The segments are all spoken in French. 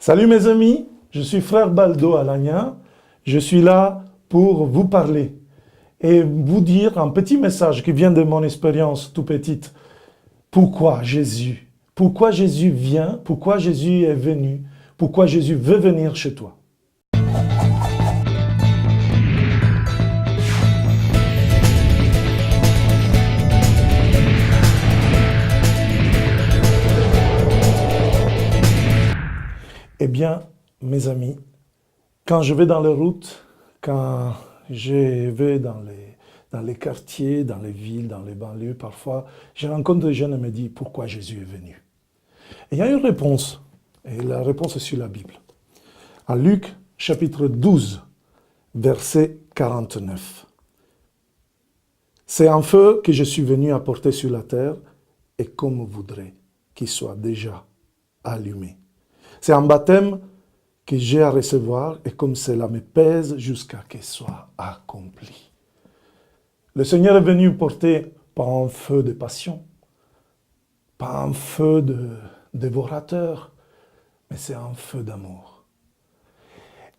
Salut mes amis, je suis frère Baldo Alagna. Je suis là pour vous parler et vous dire un petit message qui vient de mon expérience tout petite. Pourquoi Jésus? Pourquoi Jésus vient? Pourquoi Jésus est venu? Pourquoi Jésus veut venir chez toi? Eh bien, mes amis, quand je vais dans les routes, quand je vais dans les quartiers, dans les villes, dans les banlieues, parfois, je rencontre des jeunes et me disent pourquoi Jésus est venu. Et il y a une réponse, et la réponse est sur la Bible. En Luc, chapitre 12, verset 49. C'est un feu que je suis venu apporter sur la terre, et comme voudrait qu'il soit déjà allumé. C'est un baptême que j'ai à recevoir et comme cela me pèse jusqu'à ce qu'il soit accompli. Le Seigneur est venu porter pas un feu de passion, pas un feu de dévorateur, mais c'est un feu d'amour.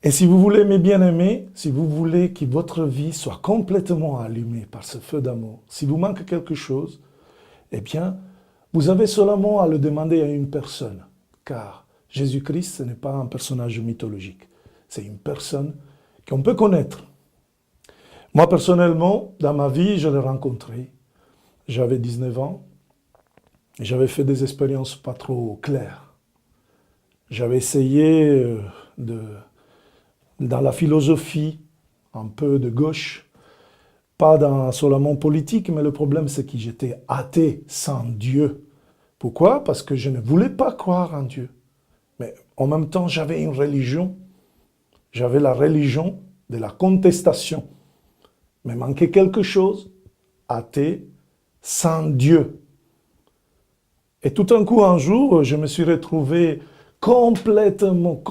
Et si vous voulez, mes bien-aimés, si vous voulez que votre vie soit complètement allumée par ce feu d'amour, si vous manque quelque chose, eh bien, vous avez seulement à le demander à une personne, car Jésus-Christ, ce n'est pas un personnage mythologique. C'est une personne qu'on peut connaître. Moi, personnellement, dans ma vie, je l'ai rencontré. J'avais 19 ans. Et j'avais fait des expériences pas trop claires. J'avais essayé dans la philosophie, un peu de gauche, pas dans seulement politique, mais le problème, c'est que j'étais athée sans Dieu. Pourquoi? Parce que je ne voulais pas croire en Dieu. Mais en même temps, j'avais une religion. J'avais la religion de la contestation. Mais manquait quelque chose, athée, sans Dieu. Et tout d'un coup, un jour, je me suis retrouvé complètement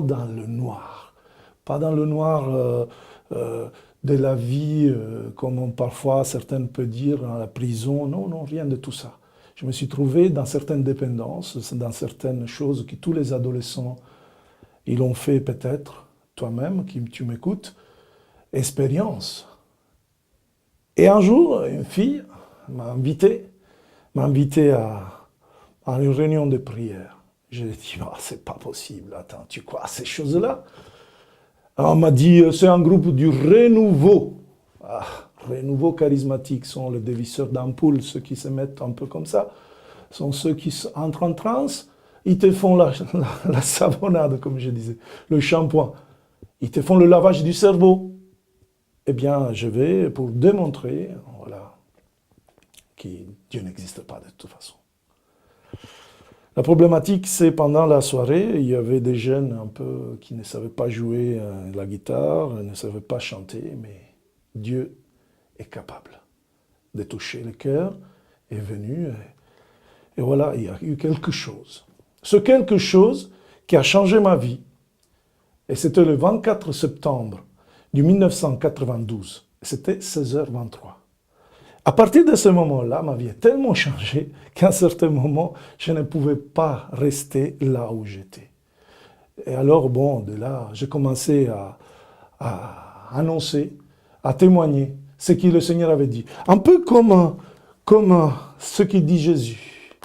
dans le noir. Pas dans le noir de la vie, comme parfois certains peuvent dire, dans la prison. Non, non, rien de tout ça. Je me suis trouvé dans certaines dépendances, dans certaines choses que tous les adolescents, ils l'ont fait peut-être, toi-même, qui tu m'écoutes, expérience. Et un jour, une fille m'a invité à une réunion de prière. Je lui ai dit, oh, c'est pas possible, attends, tu crois à ces choses-là? On m'a dit, c'est un groupe du renouveau. Ah, renouveau charismatique sont les dévisseurs d'ampoules, ceux qui se mettent un peu comme ça, sont ceux qui entrent en transe, ils te font la savonnade, comme je disais, le shampoing, ils te font le lavage du cerveau. Eh bien, je vais pour démontrer, voilà, que Dieu n'existe pas de toute façon. La problématique, c'est pendant la soirée, il y avait des jeunes un peu qui ne savaient pas jouer la guitare, ne savaient pas chanter, mais Dieu est capable de toucher le cœur, est venu, et voilà, il y a eu quelque chose. Ce quelque chose qui a changé ma vie, et c'était le 24 septembre du 1992, c'était 16h23. À partir de ce moment-là, ma vie a tellement changé qu'à un certain moment, je ne pouvais pas rester là où j'étais. Et alors, bon, de là, j'ai commencé à annoncer, à témoigner ce que le Seigneur avait dit. Un peu comme ce qu'il dit Jésus.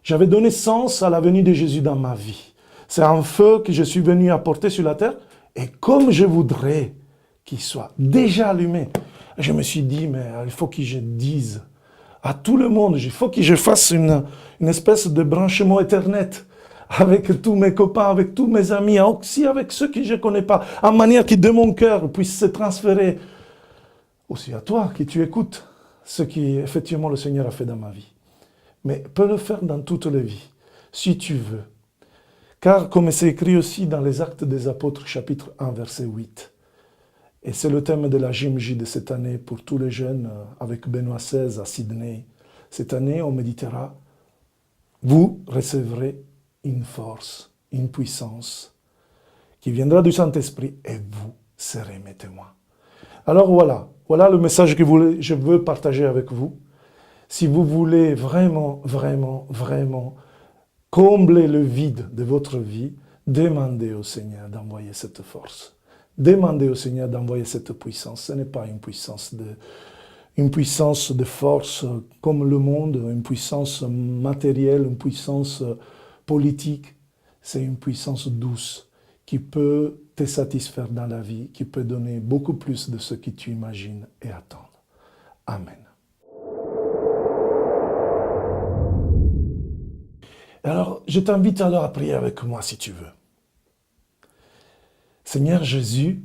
J'avais donné sens à la venue de Jésus dans ma vie. C'est un feu que je suis venu apporter sur la terre, et comme je voudrais qu'il soit déjà allumé, je me suis dit, mais il faut que je dise à tout le monde, il faut que je fasse une espèce de branchement Ethernet avec tous mes copains, avec tous mes amis, aussi avec ceux que je ne connais pas, en manière que de mon cœur puisse se transférer aussi à toi, que tu écoutes ce qu'effectivement le Seigneur a fait dans ma vie. Mais peut le faire dans toutes les vies, si tu veux. Car comme c'est écrit aussi dans les Actes des Apôtres, chapitre 1, verset 8, et c'est le thème de la JMJ de cette année pour tous les jeunes avec Benoît XVI à Sydney. Cette année, on méditera, vous recevrez une force, une puissance qui viendra du Saint-Esprit et vous serez mes témoins. Alors voilà le message que je veux partager avec vous. Si vous voulez vraiment combler le vide de votre vie, Demandez au Seigneur d'envoyer cette force. Demandez au Seigneur d'envoyer cette puissance. Ce n'est pas une puissance de force comme le monde, une puissance matérielle, une puissance politique. C'est une puissance douce qui peut te satisfaire dans la vie, qui peut donner beaucoup plus de ce que tu imagines et attends. Amen. Alors, je t'invite alors à prier avec moi si tu veux. Seigneur Jésus,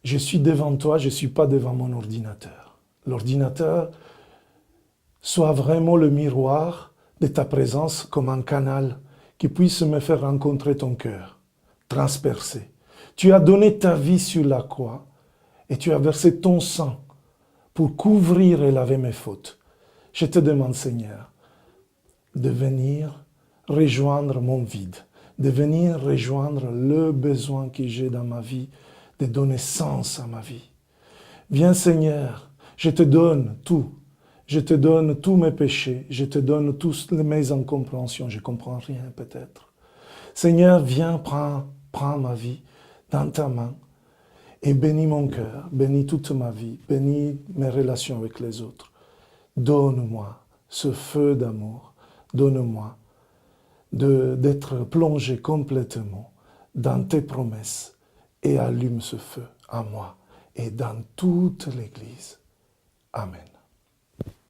je suis devant toi, je ne suis pas devant mon ordinateur. L'ordinateur soit vraiment le miroir de ta présence comme un canal qui puisse me faire rencontrer ton cœur, transpercer. Tu as donné ta vie sur la croix et tu as versé ton sang pour couvrir et laver mes fautes. Je te demande, Seigneur, de venir rejoindre mon vide, de venir rejoindre le besoin que j'ai dans ma vie, de donner sens à ma vie. Viens, Seigneur, je te donne tout. Je te donne tous mes péchés, je te donne toutes mes incompréhensions, je ne comprends rien peut-être. Seigneur, viens, prends ma vie dans ta main et bénis mon cœur, bénis toute ma vie, bénis mes relations avec les autres. Donne-moi ce feu d'amour, donne-moi d'être plongé complètement dans tes promesses et allume ce feu à moi et dans toute l'Église. Amen.